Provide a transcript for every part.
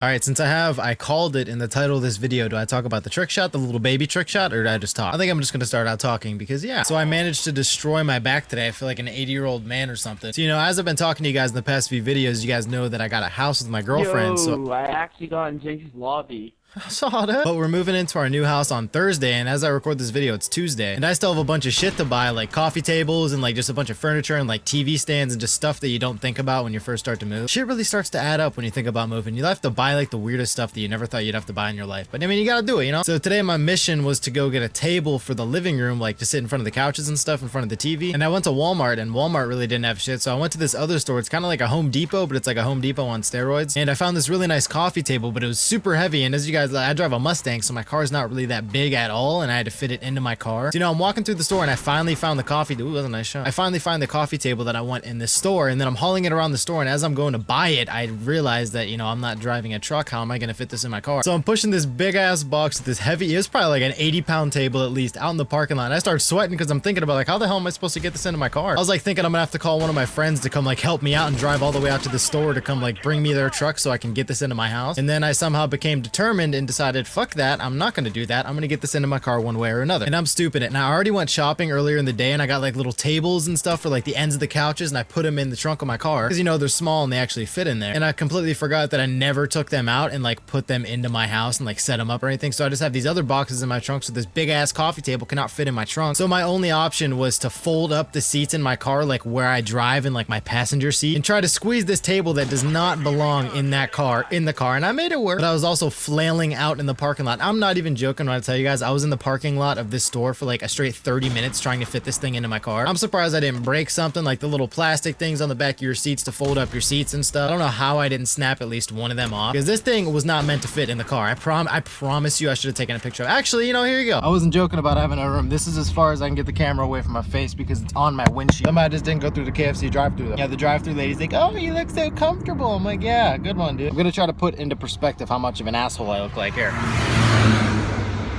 All right, since I called it in the title of this video, do I talk about the trick shot, the little baby trick shot, or do I just talk? I think I'm just gonna start out talking because yeah. So I managed to destroy my back today. I feel like an 80-year-old man or something. So, as I've been talking to you guys in the past few videos, you guys know that I got a house with my girlfriend. So I actually got in Jinx's lobby. I saw that. But we're moving into our new house on Thursday, and as I record this video, it's Tuesday. And I still have a bunch of shit to buy, like coffee tables and like just a bunch of furniture and like TV stands and just stuff that you don't think about when you first start to move. Shit really starts to add up when you think about moving. You have to buy like the weirdest stuff that you never thought you'd have to buy in your life. But I mean, you gotta do it, So today my mission was to go get a table for the living room, like to sit in front of the couches and stuff in front of the TV. And I went to Walmart, and Walmart really didn't have shit. So I went to this other store. It's kind of like a Home Depot, but it's like a Home Depot on steroids. And I found this really nice coffee table, but it was super heavy. And as you guys, I drive a Mustang, so my car is not really that big at all, and I had to fit it into my car. So, I'm walking through the store, and I finally found the coffee. Ooh, that was a nice shot. I finally find the coffee table that I want in this store, and then I'm hauling it around the store, and as I'm going to buy it, I realized that, I'm not driving a truck. How am I going to fit this in my car? So I'm pushing this big-ass box with this heavy, it's probably like an 80-pound table at least, out in the parking lot. And I start sweating because I'm thinking about, like, how the hell am I supposed to get this into my car? I was, like, thinking I'm going to have to call one of my friends to come, like, help me out and drive all the way out to the store to come, like, bring me their truck so I can get this into my house. And then I somehow became determined and decided, fuck that, I'm not going to do that. I'm gonna get this into my car one way or another. And I'm stupid. And I already went shopping earlier in the day, and I got like little tables and stuff for like the ends of the couches, and I put them in the trunk of my car because they're small and they actually fit in there. And I completely forgot that I never took them out and like put them into my house and like set them up or anything. So I just have these other boxes in my trunk, so this big ass coffee table cannot fit in my trunk. So my only option was to fold up the seats in my car, like where I drive in like my passenger seat, and try to squeeze this table that does not belong in that car in the car. And I made it work, but I was also flailing out in the parking lot. I'm not even joking when I tell you guys, I was in the parking lot of this store for like a straight 30 minutes trying to fit this thing into my car. I'm surprised I didn't break something, like the little plastic things on the back of your seats to fold up your seats and stuff. I don't know how I didn't snap at least one of them off, because this thing was not meant to fit in the car. I promise you I should have taken a picture of it. Actually, here you go. I wasn't joking about having a room. This is as far as I can get the camera away from my face because it's on my windshield. Somebody just didn't go through the KFC drive-thru though. Yeah, the drive-thru lady's like, oh, you look so comfortable. I'm like, yeah, good one, dude. I'm gonna try to put into perspective how much of an asshole I look like here.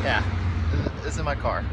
Yeah. This is my car.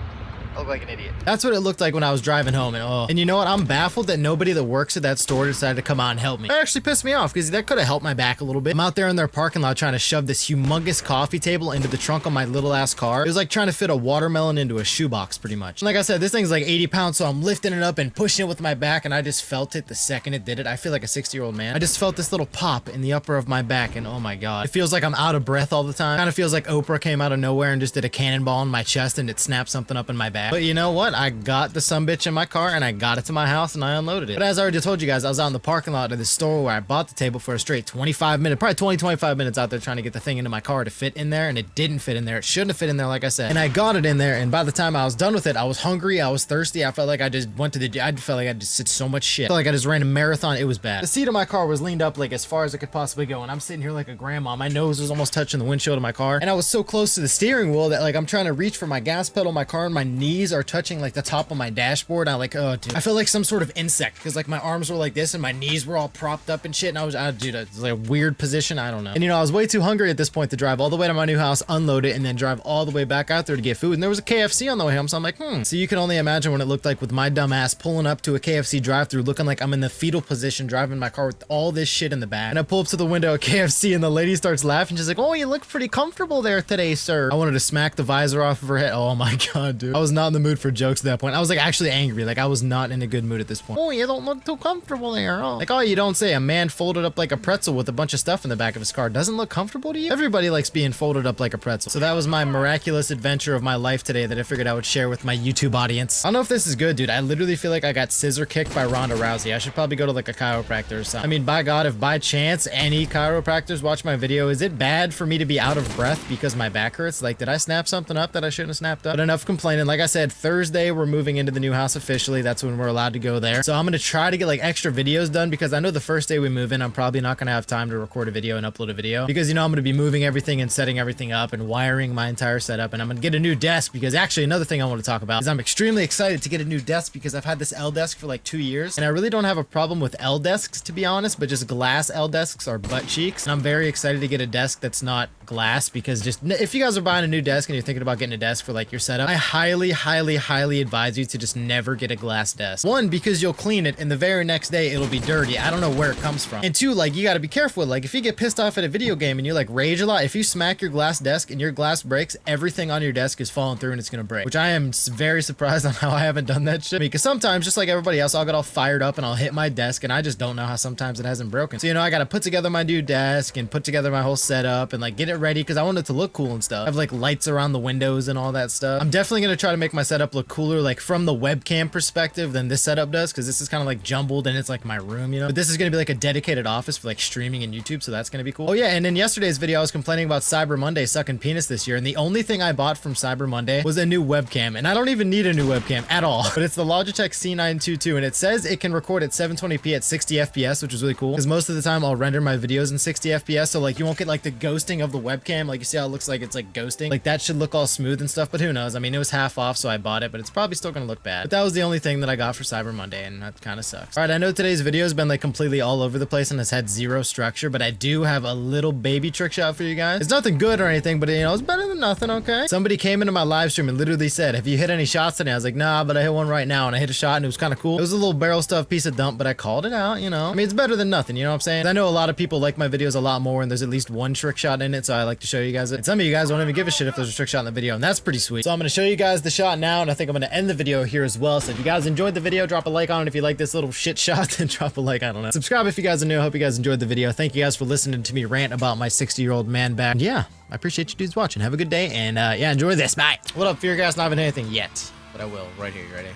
I look like an idiot. That's what it looked like when I was driving home, and you know what? I'm baffled that nobody that works at that store decided to come out and help me. That actually pissed me off because that could have helped my back a little bit. I'm out there in their parking lot trying to shove this humongous coffee table into the trunk of my little ass car. It was like trying to fit a watermelon into a shoebox pretty much. And like I said, this thing's like 80 pounds, so I'm lifting it up and pushing it with my back, and I just felt it the second it did it. I feel like a 60-year-old man. I just felt this little pop in the upper of my back, and oh my god. It feels like I'm out of breath all the time. Kind of feels like Oprah came out of nowhere and just did a cannonball in my chest and it snapped something up in my back. But you know what? I got the sumbitch in my car, and I got it to my house, and I unloaded it. But as I already told you guys, I was out in the parking lot of the store where I bought the table for a straight 25 minutes, probably 20, 25 minutes out there trying to get the thing into my car to fit in there, and it didn't fit in there. It shouldn't have fit in there, like I said. And I got it in there, and by the time I was done with it, I was hungry, I was thirsty, I felt like I just went to the, I felt like I just did so much shit. I felt like I just ran a marathon. It was bad. The seat of my car was leaned up like as far as it could possibly go, and I'm sitting here like a grandma. My nose was almost touching the windshield of my car, and I was so close to the steering wheel that like I'm trying to reach for my gas pedal in my car, and my knees are touching like the top of my dashboard. I like, oh dude, I felt like some sort of insect because like my arms were like this and my knees were all propped up and shit, and I was, dude, it was like a weird position. I don't know. And I was way too hungry at this point to drive all the way to my new house, unload it, and then drive all the way back out there to get food. And there was a KFC on the way home, so I'm like, So you can only imagine what it looked like with my dumb ass pulling up to a KFC drive-thru, looking like I'm in the fetal position, driving my car with all this shit in the back. And I pull up to the window at KFC, and the lady starts laughing. She's like, oh, you look pretty comfortable there today, sir. I wanted to smack the visor off of her head. Oh my god, dude. I was not in the mood for jokes at that point. I was like actually angry. Like I was not in a good mood at this point. Oh, you don't look too comfortable there. Oh. Like, oh, you don't say. A man folded up like a pretzel with a bunch of stuff in the back of his car doesn't look comfortable to you? Everybody likes being folded up like a pretzel. So that was my miraculous adventure of my life today that I figured I would share with my YouTube audience. I don't know if this is good, dude. I literally feel like I got scissor kicked by Ronda Rousey. I should probably go to like a chiropractor or something. I mean, by God, if by chance any chiropractors watch my video, is it bad for me to be out of breath because my back hurts? Like, did I snap something up that I shouldn't have snapped up? But enough complaining. Like I said, Thursday, we're moving into the new house officially. That's when we're allowed to go there. So I'm going to try to get like extra videos done because I know the first day we move in, I'm probably not going to have time to record a video and upload a video because, I'm going to be moving everything and setting everything up and wiring my entire setup. And I'm going to get a new desk because actually another thing I want to talk about is I'm extremely excited to get a new desk because I've had this L desk for like 2 years and I really don't have a problem with L desks, to be honest, but just glass L desks are butt cheeks. And I'm very excited to get a desk that's not glass because just if you guys are buying a new desk and you're thinking about getting a desk for like your setup, I highly highly advise you to just never get a glass desk. One, because you'll clean it and the very next day it'll be dirty. I don't know where it comes from. And two, like, you gotta be careful. Like, if you get pissed off at a video game and you like rage a lot, if you smack your glass desk and your glass breaks, everything on your desk is falling through and it's gonna break. Which I am very surprised on how I haven't done that shit. Because sometimes, just like everybody else, I'll get all fired up and I'll hit my desk and I just don't know how sometimes it hasn't broken. So, you know, I gotta put together my new desk and put together my whole setup and like get it ready because I want it to look cool and stuff. I have like lights around the windows and all that stuff. I'm definitely gonna try to make my setup look cooler, like from the webcam perspective than this setup does, because this is kind of like jumbled and it's like my room, you know. But this is gonna be like a dedicated office for like streaming and YouTube, so that's gonna be cool. Oh yeah, and in yesterday's video I was complaining about Cyber Monday sucking penis this year, and the only thing I bought from Cyber Monday was a new webcam, and I don't even need a new webcam at all. But it's the Logitech C922, and it says it can record at 720p at 60 FPS, which is really cool, because most of the time I'll render my videos in 60 FPS, so like you won't get like the ghosting of the webcam. Like, you see how it looks like it's like ghosting? Like, that should look all smooth and stuff, but who knows? I mean, it was half off, so I bought it, but it's probably still gonna look bad. But that was the only thing that I got for Cyber Monday, and that kind of sucks. All right, I know today's video has been like completely all over the place and has had zero structure, but I do have a little baby trick shot for you guys. It's nothing good or anything, but you know, it's better than nothing, okay? Somebody came into my live stream and literally said, have you hit any shots today? I was like, nah, but I hit one right now, and I hit a shot and it was kind of cool. It was a little barrel stuff piece of dump, but I called it out, you know? I mean, it's better than nothing, you know what I'm saying? I know a lot of people like my videos a lot more and there's at least one trick shot in it, so I like to show you guys it. And some of you guys don't even give a shit if there's a trick shot in the video, and that's pretty sweet. So I'm gonna show you guys the shot now, and I think I'm gonna end the video here as well. So if you guys enjoyed the video, drop a like on it. If you like this little shit shot, then drop a like, I don't know. Subscribe if you guys are new. I hope you guys enjoyed the video. Thank you guys for listening to me rant about my 60-year-old man back. And yeah, I appreciate you dudes watching. Have a good day, and yeah, enjoy this. Bye. What up, Feargas? Not having anything yet, but I will. Right here, you ready?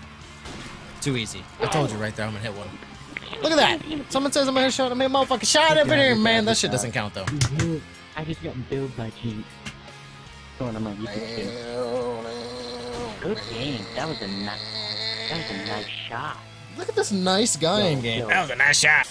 Too easy. I told you right there, I'm gonna hit one. Look at that! Someone says I'm gonna shot. I made a motherfucking shot over here, man. That shit doesn't count though. I just got billed by Jinx. Going on my YouTube channel. Good game. That was a nice shot. Look at this nice guy in game. That was a nice shot.